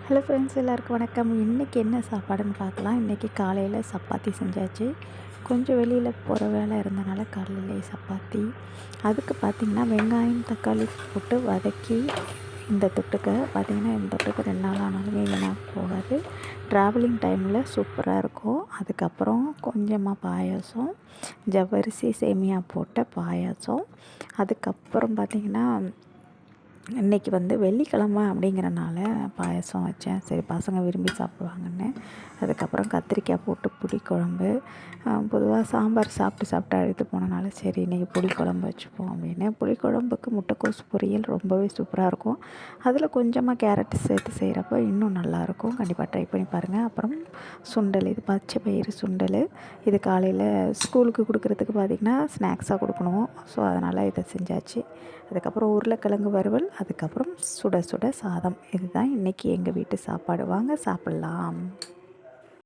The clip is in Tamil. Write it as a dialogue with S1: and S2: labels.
S1: ஹலோ ஃப்ரெண்ட்ஸ், எல்லாருக்கும் வணக்கம். இன்றைக்கி என்ன சாப்பாடுன்னு பார்க்கலாம். இன்றைக்கி காலையில் சப்பாத்தி செஞ்சாச்சு. கொஞ்சம் வெளியில் போகிற வேலை இருந்தனால காலையிலே சப்பாத்தி. அதுக்கு பார்த்திங்கன்னா வெங்காயம் தக்காளி போட்டு வதக்கி இந்த தொட்டுக்க பார்த்திங்கன்னா இந்த தொட்டுக்க 2 நாள் ஆனாலுமே வீணாக போகாது. ட்ராவலிங் டைமில் சூப்பராக இருக்கும். அதுக்கப்புறம் கொஞ்சமாக பாயாசம், ஜவ்வரிசி சேமியா போட்ட பாயாசம். அதுக்கப்புறம் பார்த்திங்கன்னா இன்றைக்கி வெள்ளிக்கிழமை அப்படிங்கிறனால பாயாசம் வச்சேன். சரி, பசங்க விரும்பி சாப்பிடுவாங்கன்னு. அதுக்கப்புறம் கத்திரிக்காய் போட்டு புளிக்குழம்பு. பொதுவாக சாம்பார் சாப்பிட்டு அழுத்து போனனால சரி இன்றைக்கி புளிக்குழம்பு வச்சுப்போம் அப்படின்னு. புளிக்குழம்புக்கு முட்டைக்கோஸ் பொரியல் ரொம்பவே சூப்பராக இருக்கும். அதில் கொஞ்சமாக கேரட் சேர்த்து செய்கிறப்போ இன்னும் நல்லாயிருக்கும். கண்டிப்பாக ட்ரை பண்ணி பாருங்கள். அப்புறம் சுண்டல், இது பச்சை பயிறு சுண்டல். இது காலையில் ஸ்கூலுக்கு கொடுக்குறதுக்கு பார்த்திங்கன்னா ஸ்நாக்ஸாக கொடுக்கணும். ஸோ அதனால் இதை செஞ்சாச்சு. அதுக்கப்புறம் உருளைக்கிழங்கு வறுவல், அதுக்கப்புறம் சுட சுட சாதம். இதுதான் இன்றைக்கி எங்கள் வீட்டு சாப்பாடு. வாங்க சாப்பிட்லாம்.